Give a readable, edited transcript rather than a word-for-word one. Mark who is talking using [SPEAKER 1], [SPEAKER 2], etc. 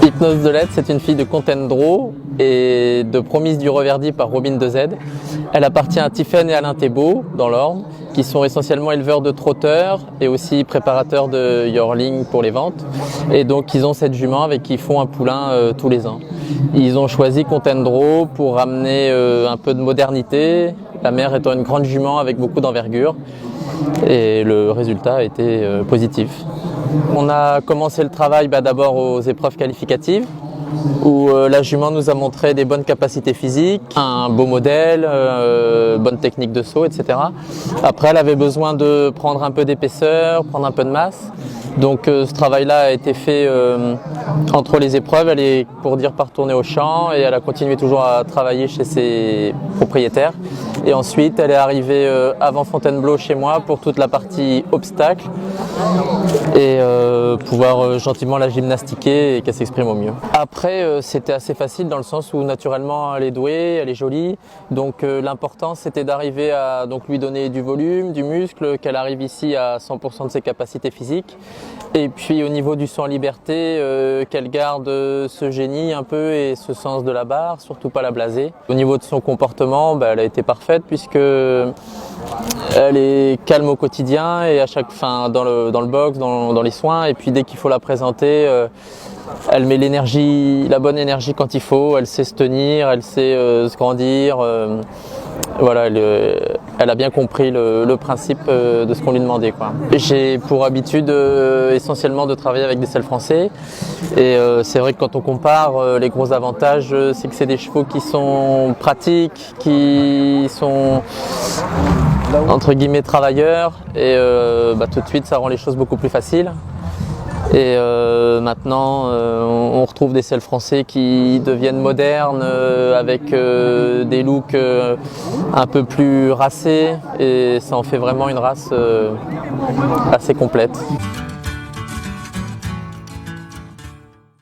[SPEAKER 1] Hypnose de Led, c'est une fille de Contendreau et de Promise du Reverdy par Robin de Z. Elle appartient à Tiffen et Alain Thébault, dans l'Orne, qui sont essentiellement éleveurs de trotteurs et aussi préparateurs de yearling pour les ventes. Et donc ils ont cette jument avec qui ils font un poulain tous les ans. Ils ont choisi Contendreau pour ramener un peu de modernité, la mère étant une grande jument avec beaucoup d'envergure. Et le résultat a été positif. On a commencé le travail d'abord aux épreuves qualificatives où la jument nous a montré des bonnes capacités physiques, un beau modèle, bonne technique de saut, etc. Après, elle avait besoin de prendre un peu d'épaisseur, prendre un peu de masse. Donc ce travail-là a été fait entre les épreuves. Elle est, pour dire, pas retournée au champ et elle a continué toujours à travailler chez ses propriétaires. Et ensuite, elle est arrivée avant Fontainebleau chez moi pour toute la partie obstacle et pouvoir gentiment la gymnastiquer et qu'elle s'exprime au mieux. Après, c'était assez facile dans le sens où naturellement elle est douée, elle est jolie. Donc l'important c'était d'arriver à lui donner du volume, du muscle, qu'elle arrive ici à 100% de ses capacités physiques. Et puis au niveau du saut en liberté, qu'elle garde ce génie un peu et ce sens de la barre, surtout pas la blaser. Au niveau de son comportement, elle a été parfaite puisque elle est calme au quotidien et à chaque fin dans le box, dans les soins. Et puis dès qu'il faut la présenter, elle met l'énergie, la bonne énergie quand il faut. Elle sait se tenir, elle sait se grandir. Voilà, elle a bien compris le principe de ce qu'on lui demandait, quoi. J'ai pour habitude essentiellement de travailler avec des selles français et c'est vrai que quand on compare, les gros avantages, c'est que c'est des chevaux qui sont pratiques, qui sont entre guillemets travailleurs et tout de suite ça rend les choses beaucoup plus faciles. Et maintenant, on retrouve des selles français qui deviennent modernes avec des looks un peu plus racés et ça en fait vraiment une race assez complète.